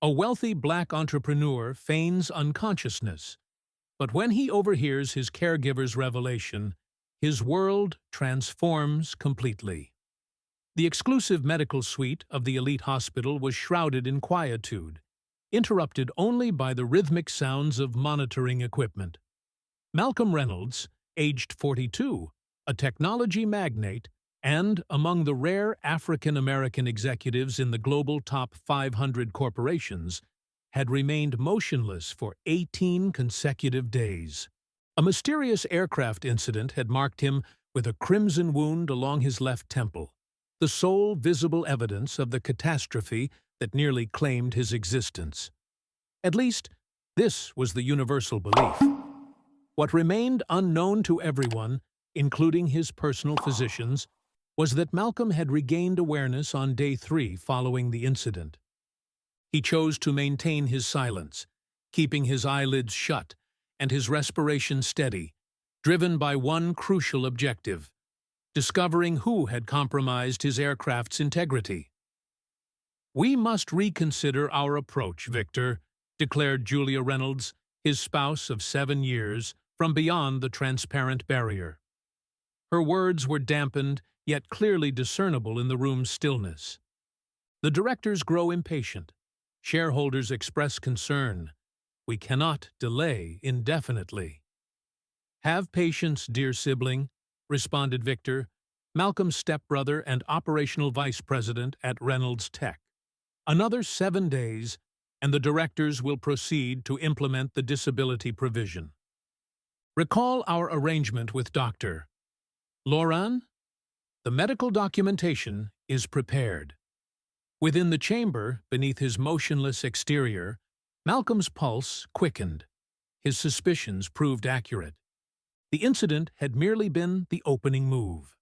A wealthy black entrepreneur feigns unconsciousness, but when he overhears his caregiver's revelation, his world transforms completely. The exclusive medical suite of the elite hospital was shrouded in quietude, interrupted only by the rhythmic sounds of monitoring equipment. Malcolm Reynolds, aged 42, a technology magnate, and among the rare African-American executives in the global top 500 corporations, had remained motionless for 18 consecutive days. A mysterious aircraft incident had marked him with a crimson wound along his left temple, the sole visible evidence of the catastrophe that nearly claimed his existence. At least, this was the universal belief. What remained unknown to everyone, including his personal physicians, was that Malcolm had regained awareness on day 3 following the incident. He chose to maintain his silence, keeping his eyelids shut and his respiration steady, driven by one crucial objective: discovering who had compromised his aircraft's integrity. "We must reconsider our approach, Victor," declared Julia Reynolds, his spouse of 7 years, from beyond the transparent barrier. Her words were dampened, yet clearly discernible in the room's stillness. The directors grow impatient. Shareholders express concern. We cannot delay indefinitely. "Have patience, dear sibling," responded Victor, Malcolm's stepbrother and operational vice president at Reynolds Tech. "Another 7 days, and the directors will proceed to implement the disability provision. Recall our arrangement with Dr. Loran? The medical documentation is prepared." Within the chamber, beneath his motionless exterior, Malcolm's pulse quickened. His suspicions proved accurate. The incident had merely been the opening move.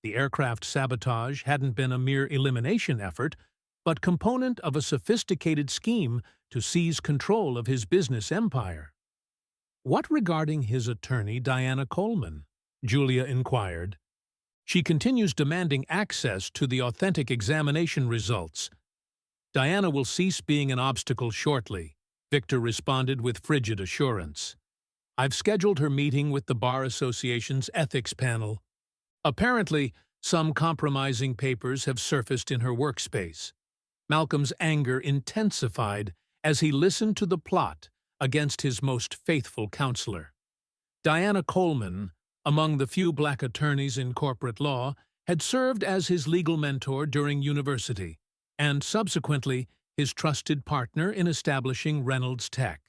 The aircraft sabotage hadn't been a mere elimination effort, but component of a sophisticated scheme to seize control of his business empire. "What regarding his attorney, Diana Coleman?" Julia inquired. "She continues demanding access to the authentic examination results." "Diana will cease being an obstacle shortly," Victor responded with frigid assurance. "I've scheduled her meeting with the Bar Association's ethics panel. Apparently, some compromising papers have surfaced in her workspace." Malcolm's anger intensified as he listened to the plot against his most faithful counselor. Diana Coleman, among the few black attorneys in corporate law, had served as his legal mentor during university, and subsequently his trusted partner in establishing Reynolds Tech.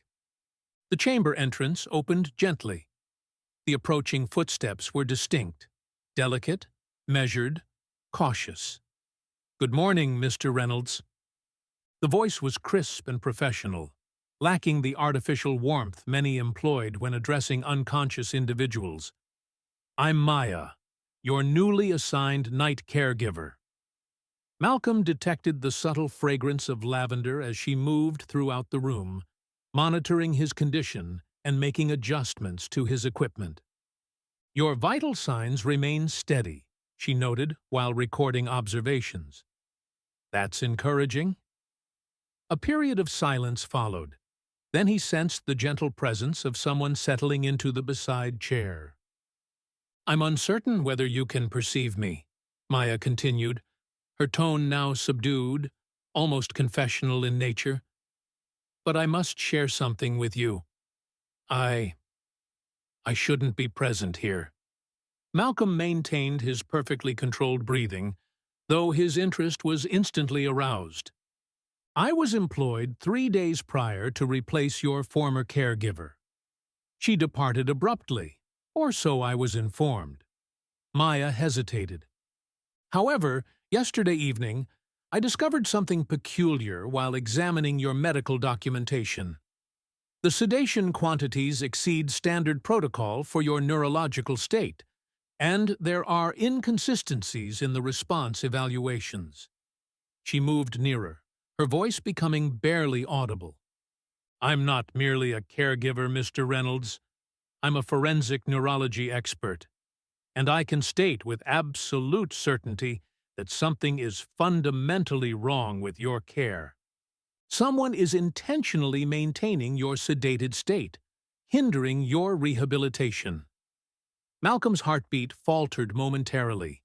The chamber entrance opened gently. The approaching footsteps were distinct, delicate, measured, cautious. "Good morning, Mr. Reynolds." The voice was crisp and professional, lacking the artificial warmth many employed when addressing unconscious individuals. "I'm Maya, your newly assigned night caregiver." Malcolm detected the subtle fragrance of lavender as she moved throughout the room, monitoring his condition and making adjustments to his equipment. "Your vital signs remain steady," she noted while recording observations. "That's encouraging." A period of silence followed. Then he sensed the gentle presence of someone settling into the beside chair. "I'm uncertain whether you can perceive me," Maya continued, her tone now subdued, almost confessional in nature. "But I must share something with you. I shouldn't be present here." Malcolm maintained his perfectly controlled breathing, though his interest was instantly aroused. "I was employed 3 days prior to replace your former caregiver. She departed abruptly, or so I was informed." Maya hesitated. "However, yesterday evening, I discovered something peculiar while examining your medical documentation. The sedation quantities exceed standard protocol for your neurological state, and there are inconsistencies in the response evaluations." She moved nearer, her voice becoming barely audible. "I'm not merely a caregiver, Mr. Reynolds. I'm a forensic neurology expert, and I can state with absolute certainty that something is fundamentally wrong with your care." Someone is intentionally maintaining your sedated state, hindering your rehabilitation. Malcolm's heartbeat faltered momentarily,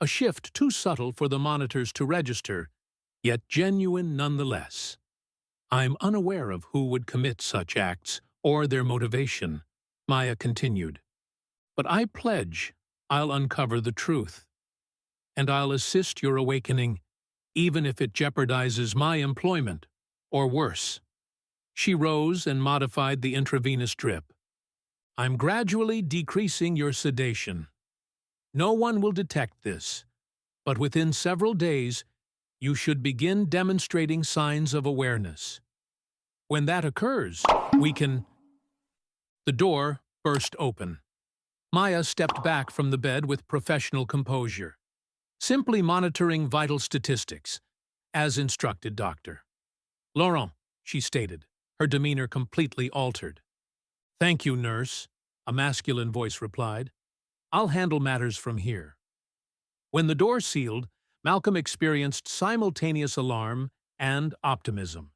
a shift too subtle for the monitors to register, yet genuine nonetheless. I'm unaware of who would commit such acts or their motivation, Maya continued. But I pledge I'll uncover the truth, and I'll assist your awakening, even if it jeopardizes my employment, or worse. She rose and modified the intravenous drip. I'm gradually decreasing your sedation. No one will detect this, but within several days, you should begin demonstrating signs of awareness. When that occurs, we can... The door burst open. Maya stepped back from the bed with professional composure, simply monitoring vital statistics, as instructed, Doctor. Laurent, she stated, her demeanor completely altered. Thank you, nurse, a masculine voice replied. I'll handle matters from here. When the door sealed, Malcolm experienced simultaneous alarm and optimism.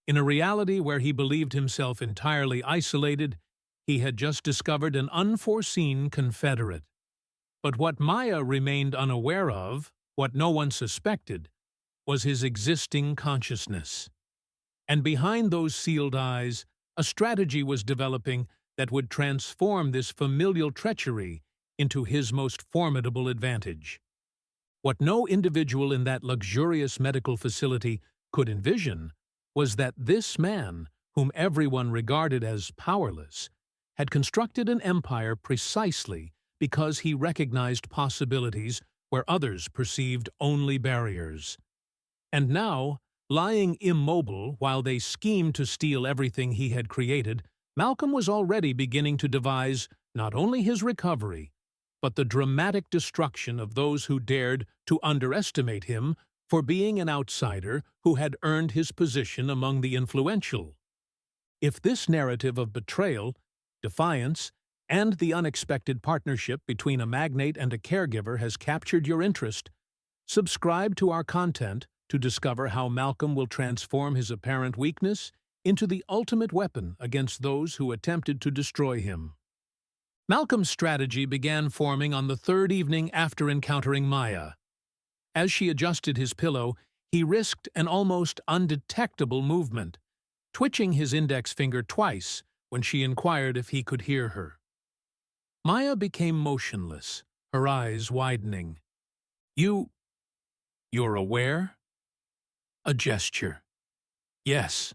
In a reality where he believed himself entirely isolated, he had just discovered an unforeseen confederate. But what Maya remained unaware of, what no one suspected, was his existing consciousness. And behind those sealed eyes, a strategy was developing that would transform this familial treachery into his most formidable advantage. What no individual in that luxurious medical facility could envision was that this man, whom everyone regarded as powerless, had constructed an empire precisely because he recognized possibilities where others perceived only barriers. And now, lying immobile while they schemed to steal everything he had created, Malcolm was already beginning to devise not only his recovery, but the dramatic destruction of those who dared to underestimate him for being an outsider who had earned his position among the influential. If this narrative of betrayal, defiance, and the unexpected partnership between a magnate and a caregiver has captured your interest, subscribe to our content to discover how Malcolm will transform his apparent weakness into the ultimate weapon against those who attempted to destroy him. Malcolm's strategy began forming on the third evening after encountering Maya. As she adjusted his pillow, he risked an almost undetectable movement, twitching his index finger twice when she inquired if he could hear her. Maya became motionless, her eyes widening. You're aware? A gesture. Yes.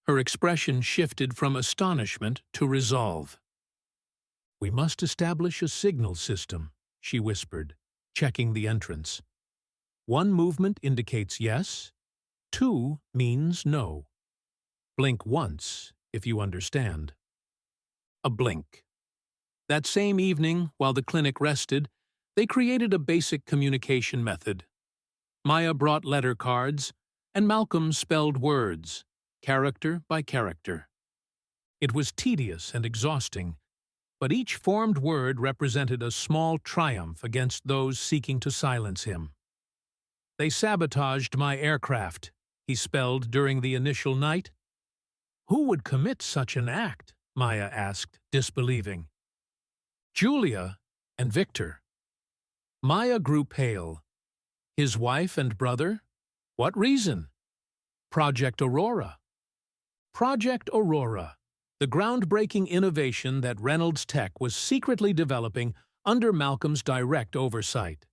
Her expression shifted from astonishment to resolve. We must establish a signal system, she whispered, checking the entrance. 1 movement indicates yes, 2 means no. Blink once, if you understand. A blink. That same evening, while the clinic rested, they created a basic communication method. Maya brought letter cards, and Malcolm spelled words, character by character. It was tedious and exhausting, but each formed word represented a small triumph against those seeking to silence him. They sabotaged my aircraft, he spelled during the initial night. Who would commit such an act? Maya asked, disbelieving. Julia and Victor. Maya grew pale. His wife and brother? What reason? Project Aurora. Project Aurora, the groundbreaking innovation that Reynolds Tech was secretly developing under Malcolm's direct oversight.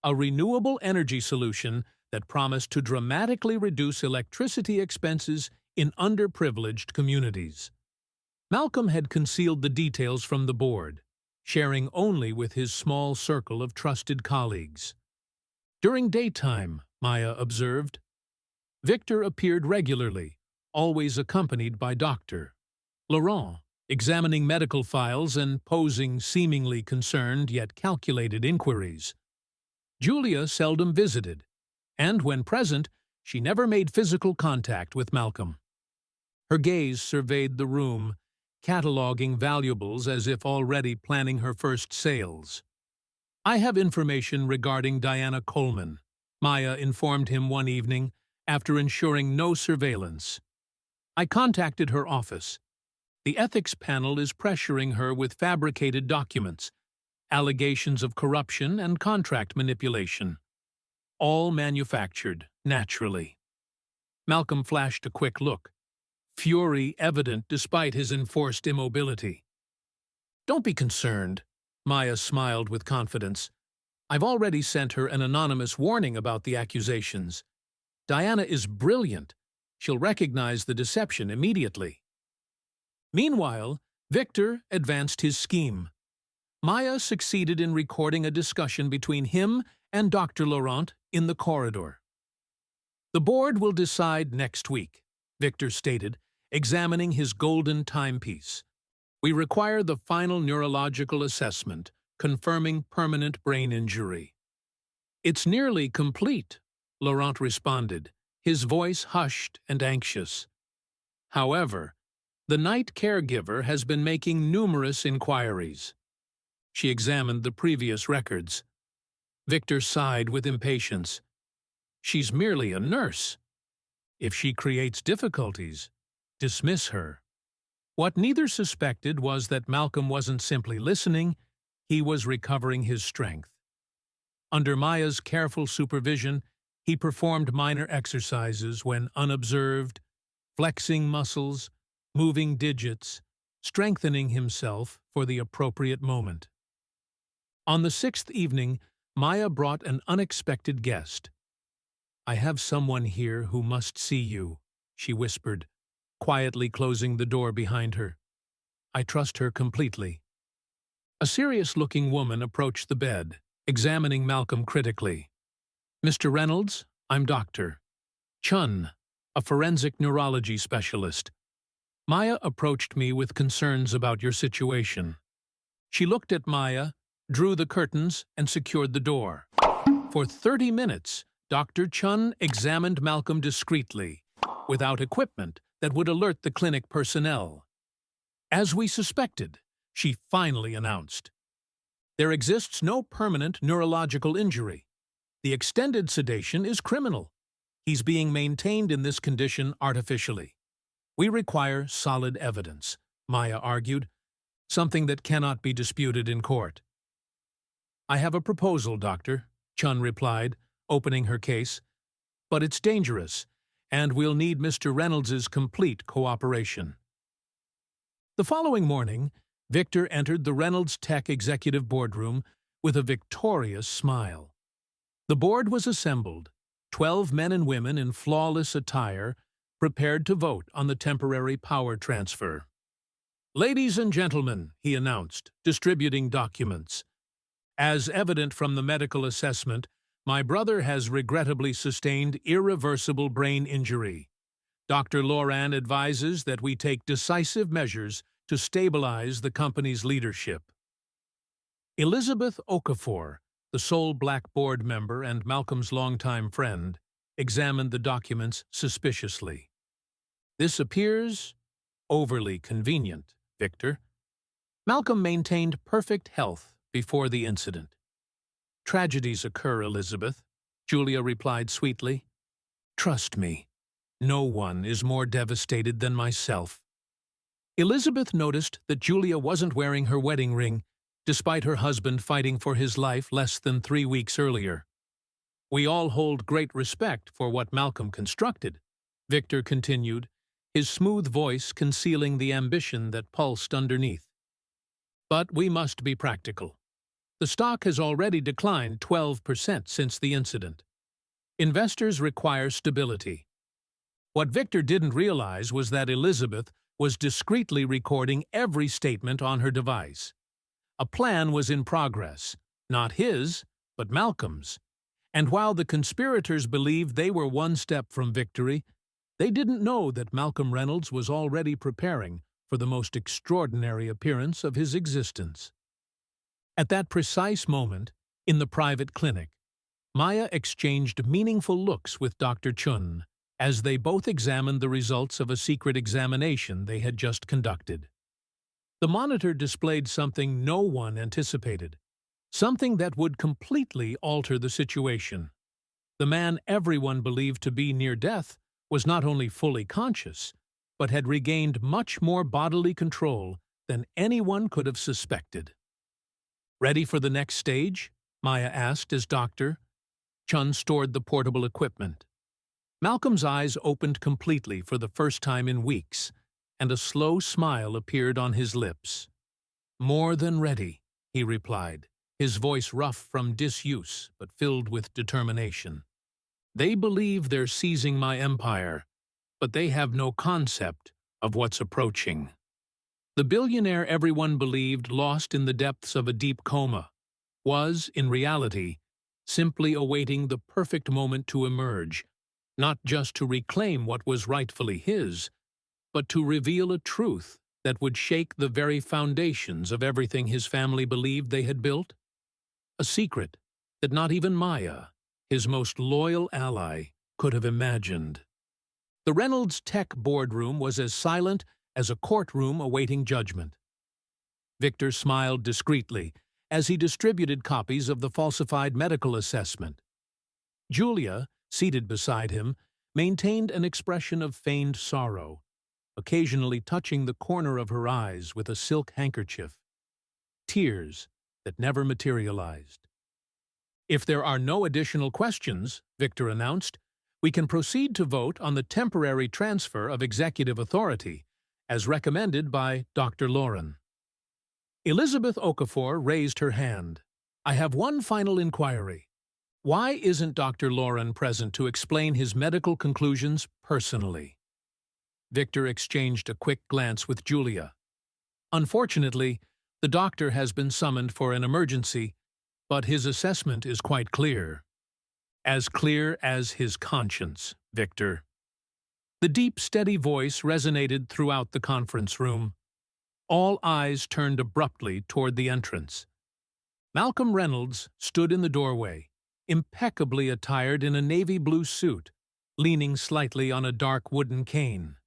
A renewable energy solution that promised to dramatically reduce electricity expenses in underprivileged communities. Malcolm had concealed the details from the board, sharing only with his small circle of trusted colleagues. During daytime, Maya observed, Victor appeared regularly, always accompanied by Dr. Laurent, examining medical files and posing seemingly concerned yet calculated inquiries. Julia seldom visited, and when present, she never made physical contact with Malcolm. Her gaze surveyed the room, cataloging valuables as if already planning her first sales. I have information regarding Diana Coleman, Maya informed him one evening, after ensuring no surveillance. I contacted her office. The ethics panel is pressuring her with fabricated documents, allegations of corruption and contract manipulation. All manufactured, naturally. Malcolm flashed a quick look, fury evident despite his enforced immobility. "Don't be concerned," Maya smiled with confidence. "I've already sent her an anonymous warning about the accusations. Diana is brilliant. She'll recognize the deception immediately." Meanwhile, Victor advanced his scheme. Maya succeeded in recording a discussion between him and Dr. Laurent in the corridor. "The board will decide next week," Victor stated, examining his golden timepiece. "We require the final neurological assessment, confirming permanent brain injury." "It's nearly complete," Laurent responded, his voice hushed and anxious. "However, the night caregiver has been making numerous inquiries." She examined the previous records. Victor sighed with impatience. "She's merely a nurse. If she creates difficulties, dismiss her." What neither suspected was that Malcolm wasn't simply listening, he was recovering his strength. Under Maya's careful supervision, he performed minor exercises when unobserved, flexing muscles, moving digits, strengthening himself for the appropriate moment. On the 6th evening, Maya brought an unexpected guest. "I have someone here who must see you," she whispered, quietly closing the door behind her. "I trust her completely." A serious-looking woman approached the bed, examining Malcolm critically. "Mr. Reynolds, I'm Dr. Chun, a forensic neurology specialist. Maya approached me with concerns about your situation." She looked at Maya, drew the curtains, and secured the door. For 30 minutes, Dr. Chun examined Malcolm discreetly, without equipment that would alert the clinic personnel. "As we suspected," she finally announced. "There exists no permanent neurological injury. The extended sedation is criminal. He's being maintained in this condition artificially. We require solid evidence," Maya argued, "something that cannot be disputed in court." "I have a proposal, Doctor," Chun replied, opening her case. "But it's dangerous, and we'll need Mr. Reynolds's complete cooperation." The following morning, Victor entered the Reynolds Tech executive boardroom with a victorious smile. The board was assembled, 12 men and women in flawless attire, prepared to vote on the temporary power transfer. "Ladies and gentlemen," he announced, distributing documents. "As evident from the medical assessment, my brother has regrettably sustained irreversible brain injury. Dr. Laurent advises that we take decisive measures to stabilize the company's leadership." Elizabeth Okafor, the sole black board member and Malcolm's longtime friend, examined the documents suspiciously. "This appears overly convenient, Victor." Malcolm maintained perfect health before the incident. "Tragedies occur, Elizabeth," Julia replied sweetly. "Trust me, no one is more devastated than myself." Elizabeth noticed that Julia wasn't wearing her wedding ring, despite her husband fighting for his life less than 3 weeks earlier. "We all hold great respect for what Malcolm constructed," Victor continued, his smooth voice concealing the ambition that pulsed underneath. "But we must be practical. The stock has already declined 12% since the incident. Investors require stability." What Victor didn't realize was that Elizabeth was discreetly recording every statement on her device. A plan was in progress, not his, but Malcolm's. And while the conspirators believed they were one step from victory, they didn't know that Malcolm Reynolds was already preparing for the most extraordinary appearance of his existence. At that precise moment, in the private clinic, Maya exchanged meaningful looks with Dr. Chun as they both examined the results of a secret examination they had just conducted. The monitor displayed something no one anticipated, something that would completely alter the situation. The man everyone believed to be near death was not only fully conscious, but had regained much more bodily control than anyone could have suspected. "Ready for the next stage?" Maya asked as Dr. Chun stored the portable equipment. Malcolm's eyes opened completely for the first time in weeks, and a slow smile appeared on his lips. "More than ready," he replied, his voice rough from disuse but filled with determination. "They believe they're seizing my empire, but they have no concept of what's approaching." The billionaire everyone believed lost in the depths of a deep coma was, in reality, simply awaiting the perfect moment to emerge, not just to reclaim what was rightfully his, but to reveal a truth that would shake the very foundations of everything his family believed they had built. A secret that not even Maya, his most loyal ally, could have imagined. The Reynolds Tech boardroom was as silent as a courtroom awaiting judgment. Victor smiled discreetly as he distributed copies of the falsified medical assessment. Julia, seated beside him, maintained an expression of feigned sorrow, occasionally touching the corner of her eyes with a silk handkerchief. Tears that never materialized. "If there are no additional questions," Victor announced, "we can proceed to vote on the temporary transfer of executive authority, as recommended by Dr. Lauren." Elizabeth Okafor raised her hand. "I have one final inquiry. Why isn't Dr. Lauren present to explain his medical conclusions personally?" Victor exchanged a quick glance with Julia. "Unfortunately, the doctor has been summoned for an emergency, but his assessment is quite clear." "As clear as his conscience, Victor." The deep, steady voice resonated throughout the conference room. All eyes turned abruptly toward the entrance. Malcolm Reynolds stood in the doorway, impeccably attired in a navy blue suit, leaning slightly on a dark wooden cane.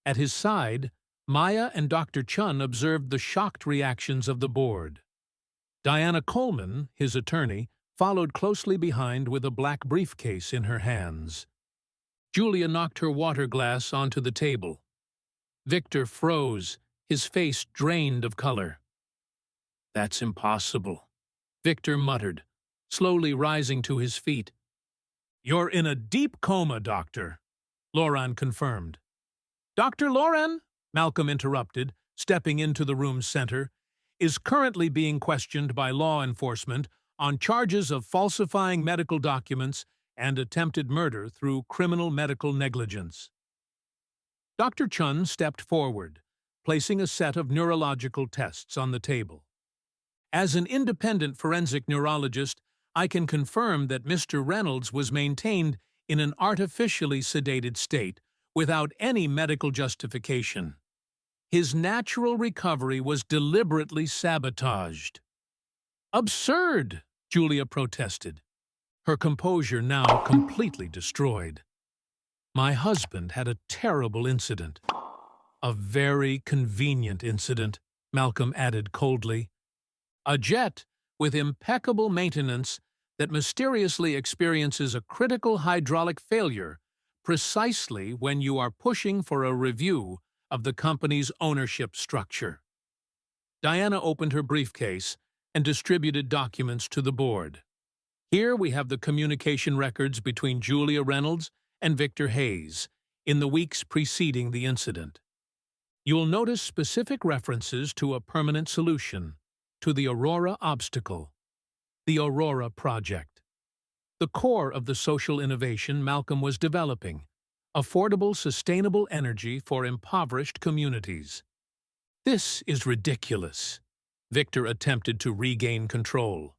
At his side, Maya and Dr. Chun observed the shocked reactions of the board. Diana Coleman, his attorney, followed closely behind with a black briefcase in her hands. Julia knocked her water glass onto the table. Victor froze, his face drained of color. "That's impossible," Victor muttered, slowly rising to his feet. "You're in a deep coma, Doctor," Lauren confirmed. "Dr. Lauren," Malcolm interrupted, stepping into the room's center, "is currently being questioned by law enforcement on charges of falsifying medical documents and attempted murder through criminal medical negligence." Dr. Chun stepped forward, placing a set of neurological tests on the table. "As an independent forensic neurologist, I can confirm that Mr. Reynolds was maintained in an artificially sedated state without any medical justification. His natural recovery was deliberately sabotaged." "Absurd!" Julia protested, her composure now completely destroyed. "My husband had a terrible incident." "A very convenient incident," Malcolm added coldly. "A jet with impeccable maintenance that mysteriously experiences a critical hydraulic failure precisely when you are pushing for a review of the company's ownership structure." Diana opened her briefcase and distributed documents to the board. "Here we have the communication records between Julia Reynolds and Victor Hayes in the weeks preceding the incident. You'll notice specific references to a permanent solution, to the Aurora obstacle, the Aurora project. The core of the social innovation Malcolm was developing, affordable, sustainable energy for impoverished communities." "This is ridiculous." Victor attempted to regain control.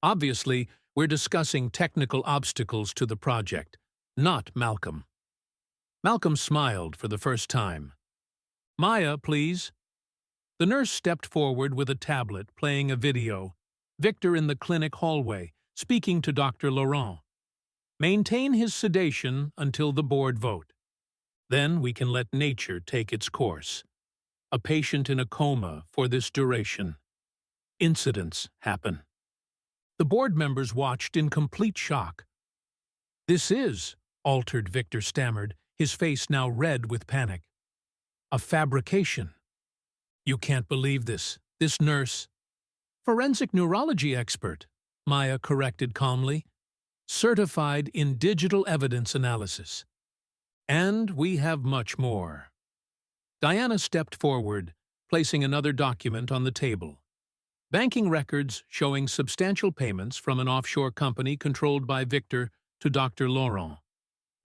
"Obviously, we're discussing technical obstacles to the project, not Malcolm." Malcolm smiled for the first time. "Maya, please." The nurse stepped forward with a tablet, playing a video. Victor in the clinic hallway, speaking to Dr. Laurent. "Maintain his sedation until the board vote. Then we can let nature take its course. A patient in a coma for this duration. Incidents happen." The board members watched in complete shock. "This is," altered Victor stammered, his face now red with panic. "A fabrication. You can't believe this. This nurse—" "Forensic neurology expert," Maya corrected calmly. "Certified in digital evidence analysis. And we have much more." Diana stepped forward, placing another document on the table. Banking records showing substantial payments from an offshore company controlled by Victor to Dr. Laurent,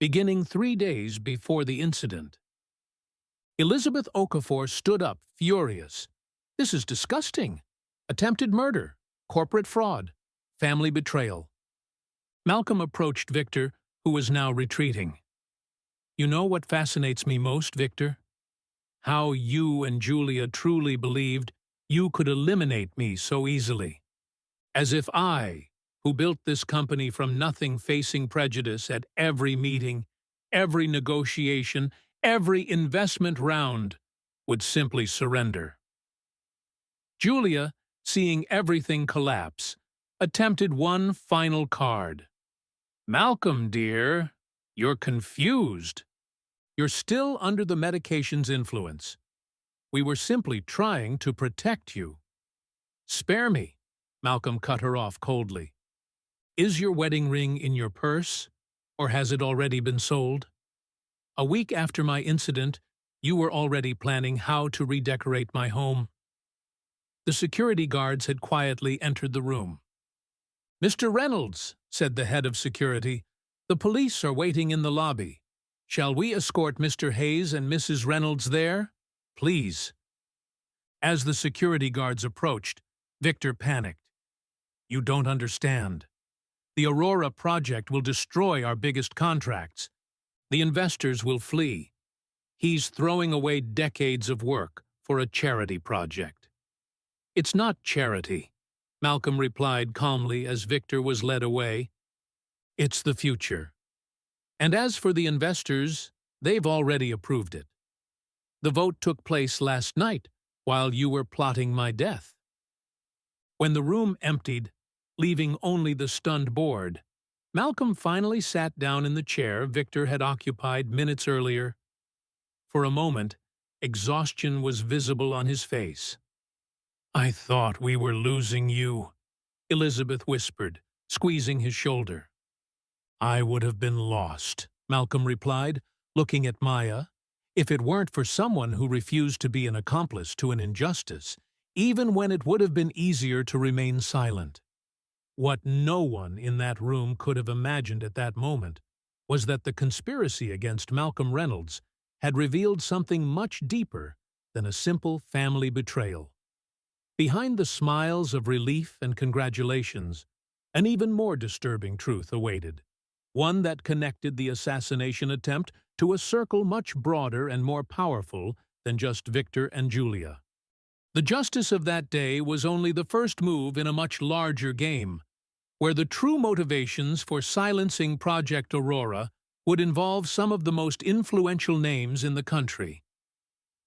beginning 3 days before the incident. Elizabeth Okafor stood up, furious. "This is disgusting. Attempted murder, corporate fraud, family betrayal." Malcolm approached Victor, who was now retreating. "You know what fascinates me most, Victor? How you and Julia truly believed you could eliminate me so easily. As if I, who built this company from nothing, facing prejudice at every meeting, every negotiation, every investment round, would simply surrender." Julia, seeing everything collapse, attempted one final card. "Malcolm, dear, you're confused. You're still under the medication's influence. We were simply trying to protect you." "Spare me," Malcolm cut her off coldly. "Is your wedding ring in your purse, or has it already been sold? A week after my incident, you were already planning how to redecorate my home." The security guards had quietly entered the room. "Mr. Reynolds," said the head of security, "the police are waiting in the lobby. Shall we escort Mr. Hayes and Mrs. Reynolds there? Please." As the security guards approached, Victor panicked. "You don't understand. The Aurora project will destroy our biggest contracts. The investors will flee. He's throwing away decades of work for a charity project." "It's not charity," Malcolm replied calmly as Victor was led away. "It's the future. And as for the investors, they've already approved it. The vote took place last night while you were plotting my death." When the room emptied, leaving only the stunned board, Malcolm finally sat down in the chair Victor had occupied minutes earlier. For a moment, exhaustion was visible on his face. "I thought we were losing you," Elizabeth whispered, squeezing his shoulder. "I would have been lost," Malcolm replied, looking at Maya, "if it weren't for someone who refused to be an accomplice to an injustice, even when it would have been easier to remain silent." What no one in that room could have imagined at that moment was that the conspiracy against Malcolm Reynolds had revealed something much deeper than a simple family betrayal. Behind the smiles of relief and congratulations, an even more disturbing truth awaited, one that connected the assassination attempt to a circle much broader and more powerful than just Victor and Julia. The justice of that day was only the first move in a much larger game, where the true motivations for silencing Project Aurora would involve some of the most influential names in the country.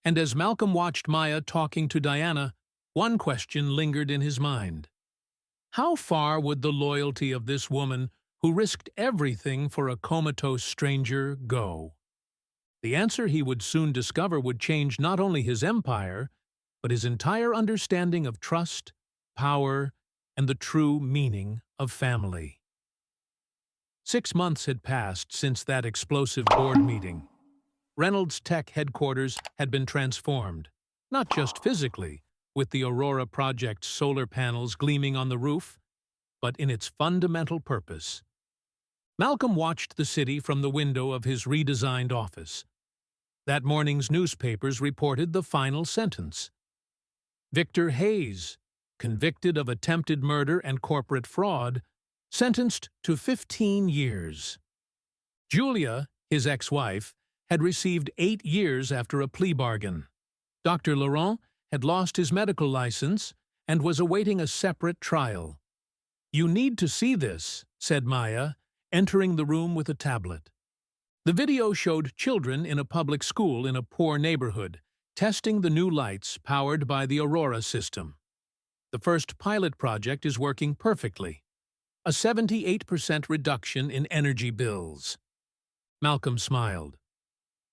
And as Malcolm watched Maya talking to Diana, one question lingered in his mind. How far would the loyalty of this woman, who risked everything for a comatose stranger, go? The answer he would soon discover would change not only his empire, but his entire understanding of trust, power, and the true meaning of family. 6 months had passed since that explosive board meeting. Reynolds Tech headquarters had been transformed, not just physically, with the Aurora project's solar panels gleaming on the roof, but in its fundamental purpose. Malcolm watched the city from the window of his redesigned office. That morning's newspapers reported the final sentence. Victor Hayes, convicted of attempted murder and corporate fraud, sentenced to 15 years. Julia, his ex-wife, had received 8 years after a plea bargain. Dr. Laurent had lost his medical license and was awaiting a separate trial. "You need to see this," said Maya, entering the room with a tablet. The video showed children in a public school in a poor neighborhood, testing the new lights powered by the Aurora system. The first pilot project is working perfectly. a 78% reduction in energy bills. Malcolm smiled.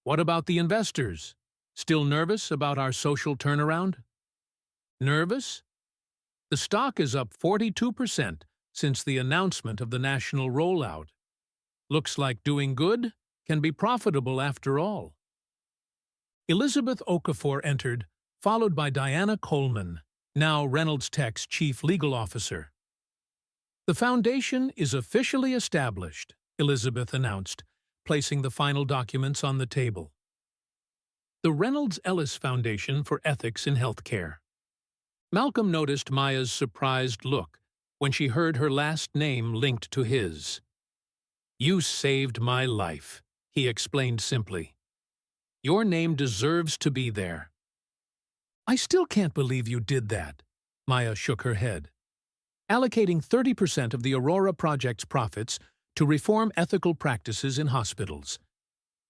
What about the investors? Still nervous about our social turnaround? Nervous? The stock is up 42% since the announcement of the national rollout. Looks like doing good can be profitable after all. Elizabeth Okafor entered, followed by Diana Coleman, now Reynolds Tech's chief legal officer. The foundation is officially established, Elizabeth announced, placing the final documents on the table. The Reynolds Ellis Foundation for Ethics in Healthcare. Malcolm noticed Maya's surprised look when she heard her last name linked to his. You saved my life, he explained simply. Your name deserves to be there. I still can't believe you did that, Maya shook her head. Allocating 30% of the Aurora Project's profits to reform ethical practices in hospitals.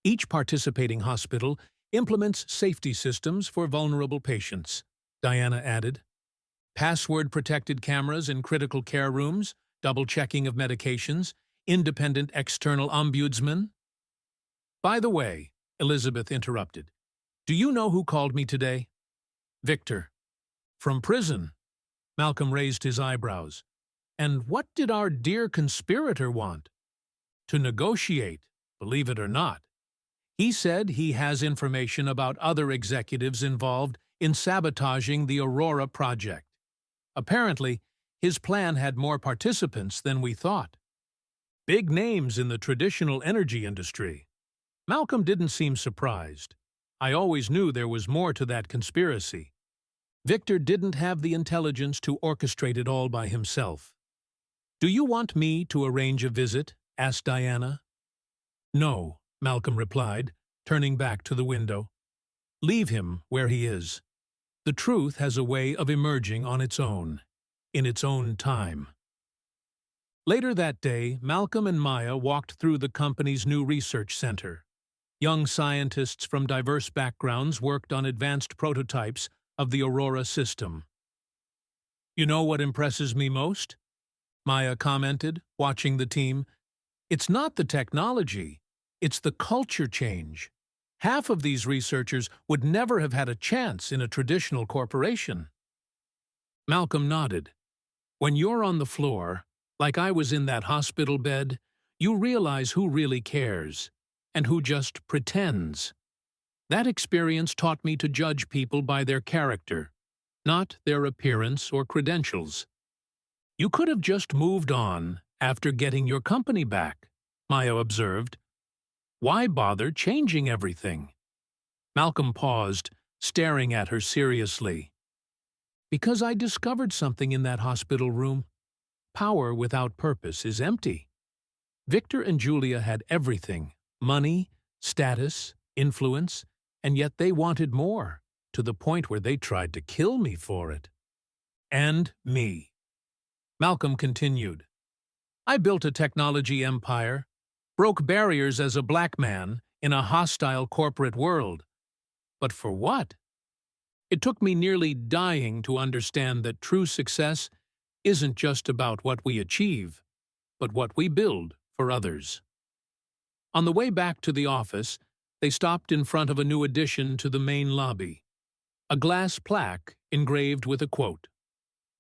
Each participating hospital implements safety systems for vulnerable patients, Diana added. Password-protected cameras in critical care rooms, double-checking of medications, independent external ombudsman. By the way, Elizabeth interrupted, do you know who called me today? Victor. From prison. Malcolm raised his eyebrows. And what did our dear conspirator want? To negotiate, believe it or not. He said he has information about other executives involved in sabotaging the Aurora project. Apparently, his plan had more participants than we thought. Big names in the traditional energy industry. Malcolm didn't seem surprised. I always knew there was more to that conspiracy. Victor didn't have the intelligence to orchestrate it all by himself. Do you want me to arrange a visit? Asked Diana. No, Malcolm replied, turning back to the window. Leave him where he is. The truth has a way of emerging on its own, in its own time. Later that day, Malcolm and Maya walked through the company's new research center. Young scientists from diverse backgrounds worked on advanced prototypes of the Aurora system. You know what impresses me most? Maya commented, watching the team. It's not the technology, it's the culture change. Half of these researchers would never have had a chance in a traditional corporation. Malcolm nodded. When you're on the floor, like I was in that hospital bed, you realize who really cares, and who just pretends. That experience taught me to judge people by their character, not their appearance or credentials. You could have just moved on after getting your company back, Maya observed. Why bother changing everything? Malcolm paused, staring at her seriously. Because I discovered something in that hospital room. Power without purpose is empty. Victor and Julia had everything, money, status, influence, and yet they wanted more, to the point where they tried to kill me for it. And me. Malcolm continued. I built a technology empire, broke barriers as a black man in a hostile corporate world. But for what? It took me nearly dying to understand that true success isn't just about what we achieve, but what we build for others. On the way back to the office, they stopped in front of a new addition to the main lobby. A glass plaque engraved with a quote.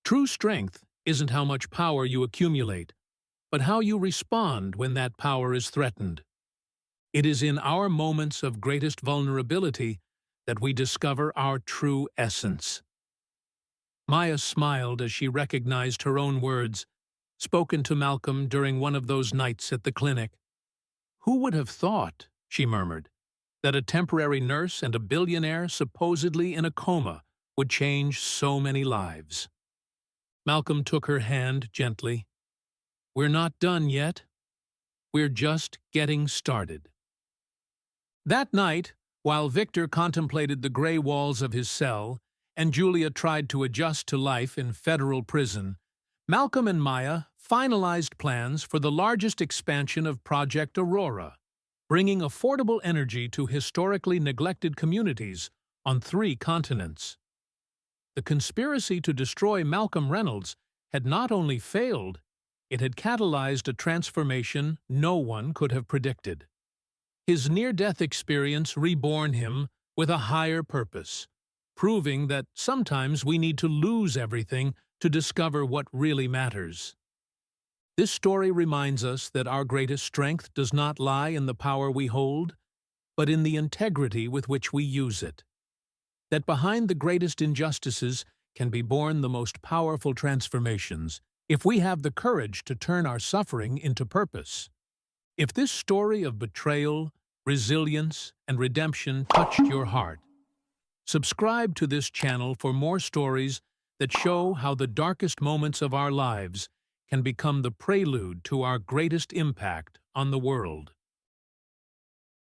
True strength isn't how much power you accumulate, but how you respond when that power is threatened. It is in our moments of greatest vulnerability that we discover our true essence. Maya smiled as she recognized her own words, spoken to Malcolm during one of those nights at the clinic. Who would have thought, she murmured, that a temporary nurse and a billionaire supposedly in a coma would change so many lives? Malcolm took her hand gently. We're not done yet. We're just getting started. That night, while Victor contemplated the gray walls of his cell and Julia tried to adjust to life in federal prison, Malcolm and Maya finalized plans for the largest expansion of Project Aurora, bringing affordable energy to historically neglected communities on 3 continents. The conspiracy to destroy Malcolm Reynolds had not only failed, It had catalyzed a transformation no one could have predicted. His near-death experience reborn him with a higher purpose, proving that sometimes we need to lose everything to discover what really matters. This story reminds us that our greatest strength does not lie in the power we hold, but in the integrity with which we use it. That behind the greatest injustices can be born the most powerful transformations, if we have the courage to turn our suffering into purpose. If this story of betrayal, resilience, and redemption touched your heart, subscribe to this channel for more stories that show how the darkest moments of our lives can become the prelude to our greatest impact on the world.